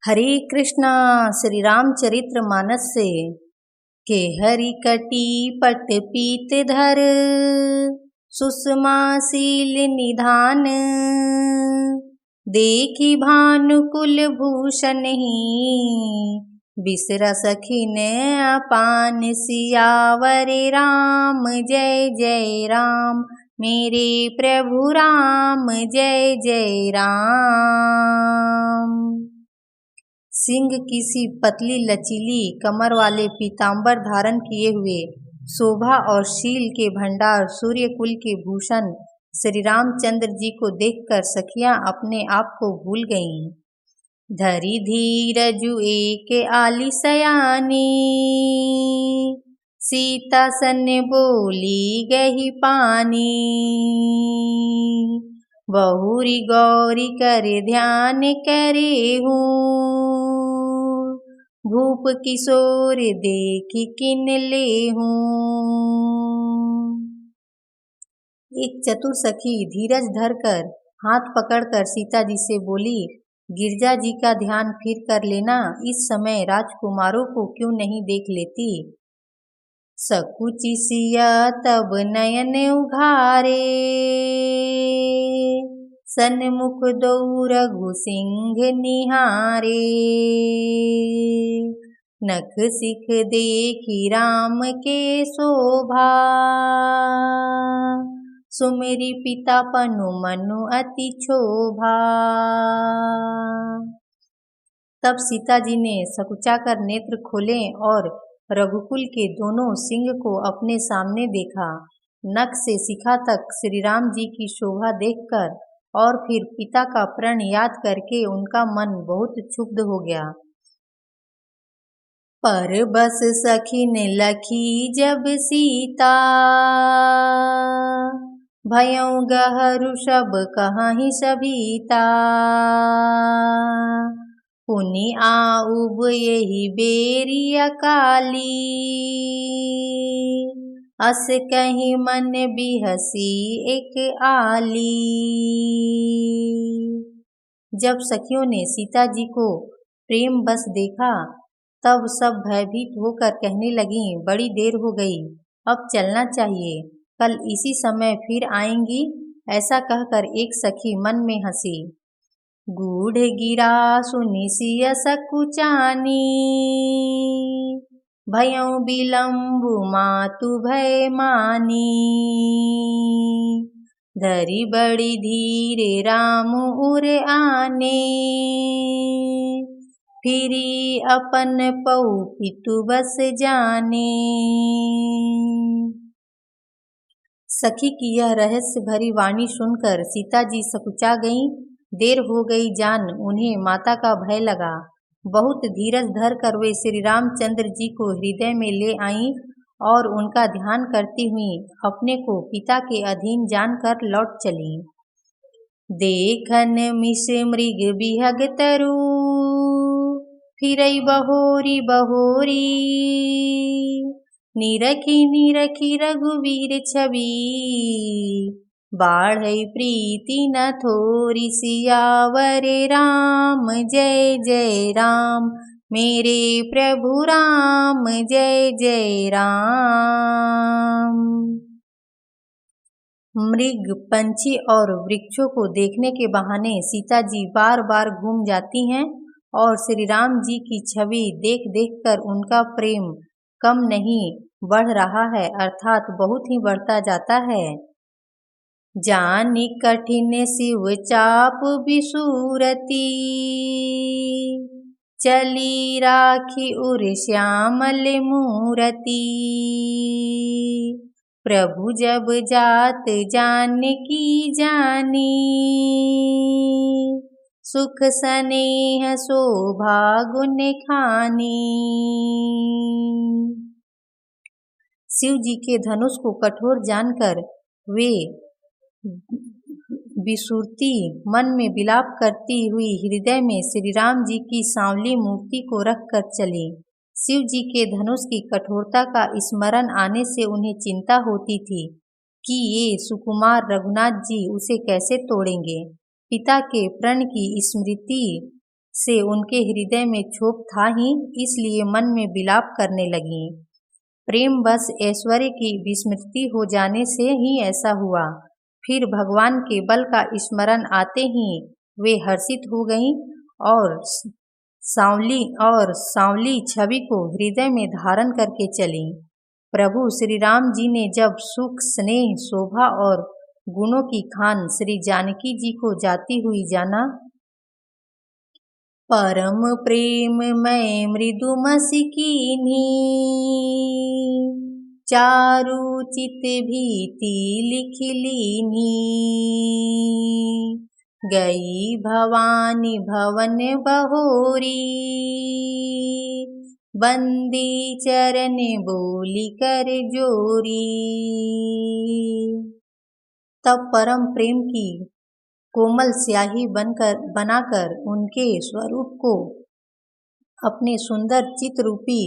हरे कृष्णा। श्री रामचरित्र मानस से के हरि कटी पट पीत धर सुषमा शील निधान देखी भानुकुल भूषण ही बिसरा सखिन अपान सियावर राम जय जय राम मेरे प्रभु राम जय जय राम। सिंह किसी पतली लचीली कमर वाले पीतांबर धारण किए हुए शोभा और शील के भंडार सूर्य कुल के भूषण श्री रामचंद्र जी को देखकर सखियां अपने आप को भूल गईं। धरी धीरजु एक आली सयानी सीता सन बोली गही पानी बहुरी गौरी कर ध्यान करे हूँ भूप किशोर देखी किन ले हूँ। एक चतुर सखी धीरज धरकर हाथ पकड़कर सीता जी से बोली, गिरजा जी का ध्यान फिर कर लेना, इस समय राजकुमारों को क्यों नहीं देख लेती। सकुचि सिया तब नयन उघारे सन्मुख दो रघु सिंह निहारे नख सिख देखी राम के शोभा सुमेरी पिता पनु मनु अति क्षोभा। तब सीता जी ने सकुचाकर नेत्र खोले और रघुकुल के दोनों सिंह को अपने सामने देखा। नख से शिखा तक श्री राम जी की शोभा देखकर और फिर पिता का प्रण याद करके उनका मन बहुत क्षुब्ध हो गया। पर बस सखिन लखी जब सीता भयउ गहरू सब कहाहि सभीता पुनि आउब यही बेरी अकाली अस कहीं मन बिहसी एक आली। जब सखियों ने सीता जी को प्रेम बस देखा तब सब भयभीत होकर कहने लगी, बड़ी देर हो गई, अब चलना चाहिए, कल इसी समय फिर आएंगी। ऐसा कहकर एक सखी मन में हंसी। गूढ़ गिरा सुनि सिय सकुचानी भयउ बिलम्बु मातु भय मानी धरी बड़ी धीरे राम उर आने फिरी अपन पऊ पितु बस जाने। सखी की यह रहस्य भरी वाणी सुनकर सीता जी सकुचा गईं। देर हो गई जान उन्हें माता का भय लगा। बहुत धीरज धर कर वे श्री रामचंद्र जी को हृदय में ले आईं और उनका ध्यान करती हुई अपने को पिता के अधीन जानकर लौट चली। देखन मिस मृग बिहग तरु फिरई बहोरी बहोरी निरखी निरखी रघुवीर छवि बाढ़ई प्रीति न थोरी सियावर राम जय जय राम मेरे प्रभु राम जय जय राम। मृग पंछी और वृक्षों को देखने के बहाने सीता जी बार बार घूम जाती हैं और श्री राम जी की छवि देख देख कर उनका प्रेम कम नहीं बढ़ रहा है, अर्थात बहुत ही बढ़ता जाता है। जानी कठिन शिव चाप बिसूरती चली राखी उर श्यामल मूरती प्रभु जब जात जानकी जानी सुख स्नेह शोभा गुण खानी। शिव जी के धनुष को कठोर जानकर वे विसुरती मन में विलाप करती हुई हृदय में श्री राम जी की सांवली मूर्ति को रख कर चली। शिव जी के धनुष की कठोरता का स्मरण आने से उन्हें चिंता होती थी कि ये सुकुमार रघुनाथ जी उसे कैसे तोड़ेंगे। पिता के प्रण की स्मृति से उनके हृदय में क्षोभ था ही, इसलिए मन में विलाप करने लगीं। प्रेम बस ऐश्वर्य की विस्मृति हो जाने से ही ऐसा हुआ। फिर भगवान के बल का स्मरण आते ही वे हर्षित हो गईं और सांवली छवि को हृदय में धारण करके चलीं। प्रभु श्री राम जी ने जब सुख, स्नेह, शोभा और गुणों की खान श्री जानकी जी को जाती हुई जाना, परम प्रेम मैं मृदु मसिकीनी, चारु चित भीति लिख लीनी, गई भवानी भवन बहोरी, बंदी चरण बोली कर जोरी। तब परम प्रेम की कोमल स्याही बनाकर उनके स्वरूप को अपने सुंदर चित्ररूपी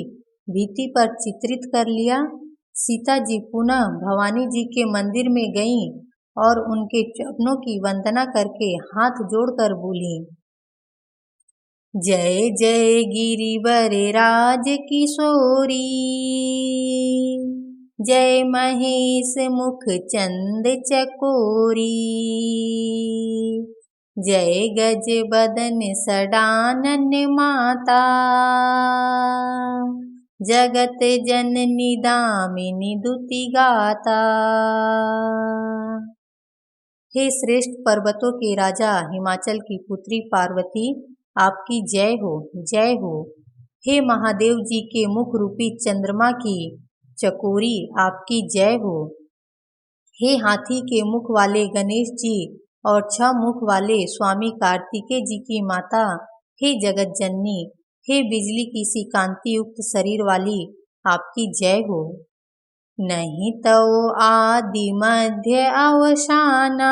भित्ति पर चित्रित कर लिया। सीता जी पुनः भवानी जी के मंदिर में गईं और उनके चरणों की वंदना करके हाथ जोड़कर बोली, जय जय गिरिवर राज किशोरी, जय महेश मुख चंद चकोरी, जय गज बदन सडानन माता, जगत जननी दामिनी दुति गाता। हे श्रेष्ठ पर्वतों के राजा हिमाचल की पुत्री पार्वती, आपकी जय हो, जय हो। हे महादेव जी के मुख रूपी चंद्रमा की चकोरी, आपकी जय हो। हे हाथी के मुख वाले गणेश जी और 6 मुख वाले स्वामी कार्तिकेय जी की माता, हे जगत जननी, हे बिजली की सी कांति युक्त शरीर वाली, आपकी जय हो। नहीं तो आदि मध्य अवसाना,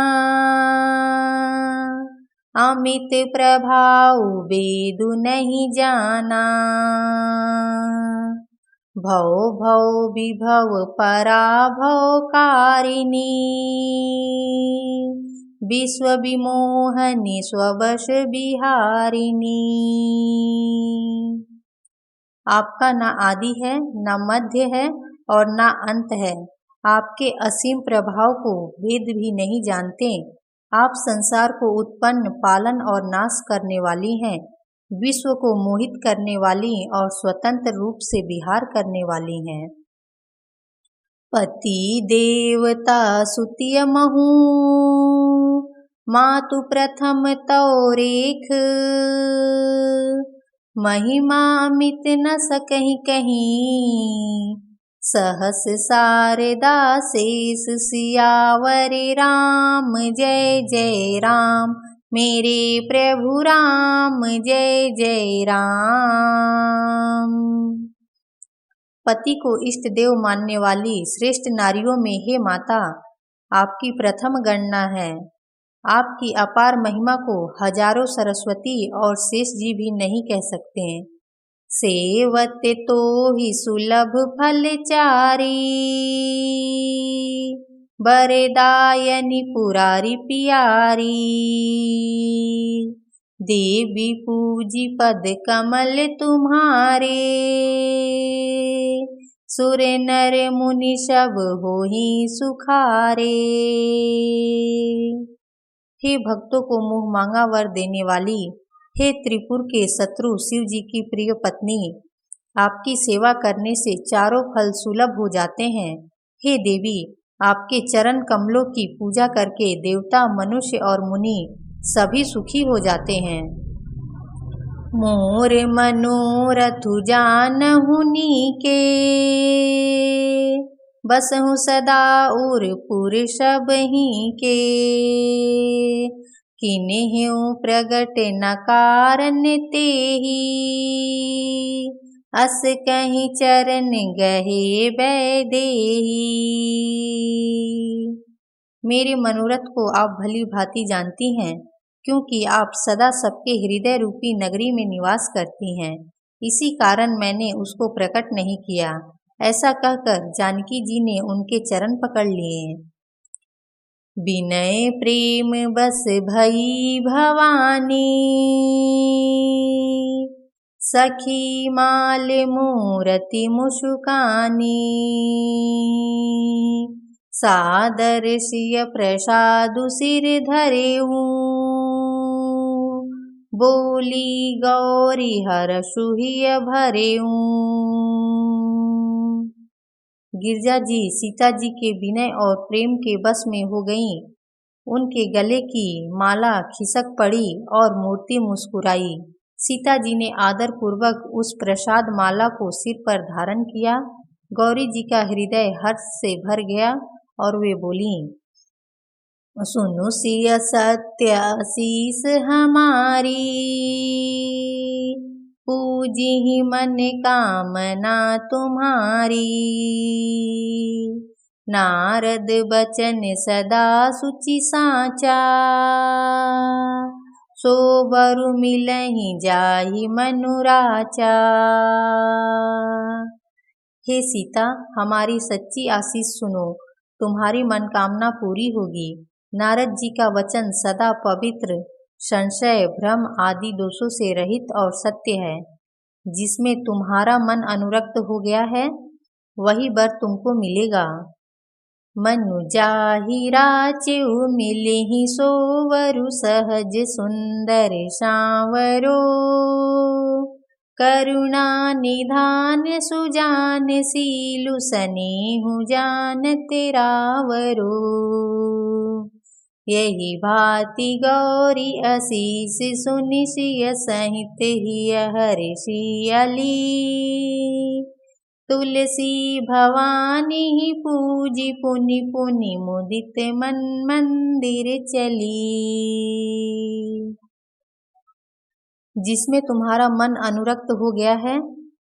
अमित प्रभाव वेदु नहीं जाना, भव भव विभव पराभव कारिणी, विश्व विमोहनी स्ववश विहारिणी। आपका न आदि है, न मध्य है और न अंत है। आपके असीम प्रभाव को वेद भी नहीं जानते। आप संसार को उत्पन्न, पालन और नाश करने वाली हैं, विश्व को मोहित करने वाली और स्वतंत्र रूप से विहार करने वाली हैं। पति देवता सुतिय महू, मातु प्रथम तौ रेख, महिमा अमित न सकहि कहीं, सहस शारदा शेष सियावर राम। जय जय राम मेरे प्रभु राम, जय जय राम। पति को इष्ट देव मानने वाली श्रेष्ठ नारियों में हे माता, आपकी प्रथम गणना है। आपकी अपार महिमा को हजारों सरस्वती और शेष जी भी नहीं कह सकते। सेवते तो ही सुलभ फलचारी, बरदायनी पुरारी पियारी, देवी पूजी पद कमल तुम्हारे, सुर नर मुनि सब होहि सुखारे। हे भक्तों को मुँह मांगा वर देने वाली, हे त्रिपुर के शत्रु शिव जी की प्रिय पत्नी, आपकी सेवा करने से चारों फल सुलभ हो जाते हैं। हे देवी, आपके चरण कमलों की पूजा करके देवता, मनुष्य और मुनि सभी सुखी हो जाते हैं। मोर मनोरथ जानहु नीके, बसहु सदा उरपुर सबहि के, किन्हु प्रगट न कारण तेहि, अस कहीं चरण गहे वैदेही। मेरे मनोरथ को आप भली भांति जानती हैं, क्योंकि आप सदा सबके हृदय रूपी नगरी में निवास करती हैं। इसी कारण मैंने उसको प्रकट नहीं किया। ऐसा कहकर जानकी जी ने उनके चरण पकड़ लिए। विनय प्रेम बस भई भवानी, सखी माल मूरति मुशुकानी। सादर सिय प्रसादु सिर धरेऊ, बोली गौरी हरषु हिय भरेऊ। गिरजा जी सीता जी के विनय और प्रेम के बस में हो गईं। उनके गले की माला खिसक पड़ी और मूर्ति मुस्कुराई। सीता जी ने आदर पूर्वक उस प्रसाद माला को सिर पर धारण किया। गौरी जी का हृदय हर्ष से भर गया और वे बोली, सुनु सिय सत्य शीस हमारी, पूजी मन कामना तुम्हारी। नारद बचन सदा सुचि साचा, सो बरु मिलहि जाहि मनुराचा। हे सीता, हमारी सच्ची आशीष सुनो, तुम्हारी मनकामना पूरी होगी। नारद जी का वचन सदा पवित्र, संशय भ्रम आदि दोषों से रहित और सत्य है। जिसमें तुम्हारा मन अनुरक्त हो गया है वही वर तुमको मिलेगा। मनु जाहि राचेउ मिलिहि सोवरु, सहज सुंदर सांवरो। करुणा निधान सुजान सीलु, सनेहु जान तेरावरो। यही भांति गौरी आशीष सुनि सिय सहित हिय हर्षियली। तुलसी भवानी पूजी पुनि पुनि, मुदित मन मंदिर चली। जिसमें तुम्हारा मन अनुरक्त हो गया है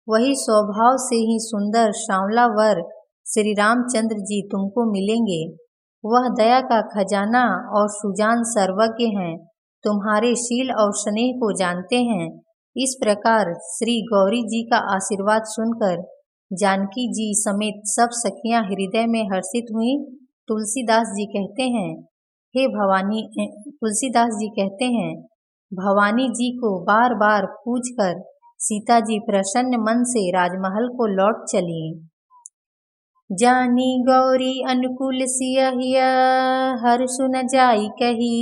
वही स्वभाव से ही सुंदर सांवला वर श्री रामचंद्र जी तुमको मिलेंगे। वह दया का खजाना और सुजान सर्वज्ञ हैं, तुम्हारे शील और स्नेह को जानते हैं। इस प्रकार श्री गौरी जी का आशीर्वाद सुनकर जानकी जी समेत सब सखियां हृदय में हर्षित हुई। तुलसीदास जी कहते हैं, भवानी जी को बार बार पूजकर सीता जी प्रसन्न मन से राजमहल को लौट चली। जानी गौरी अनुकूल सिय हिय, हर्षु न जाई कही।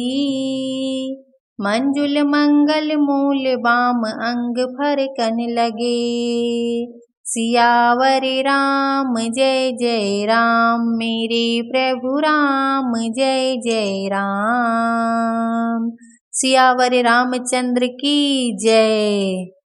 मंजुल मंगल मूल बाम, अंग फरकन लगे। सियावर राम जय जय राम, मेरे प्रभु राम जय जय राम। सियावर रामचंद्र की जय।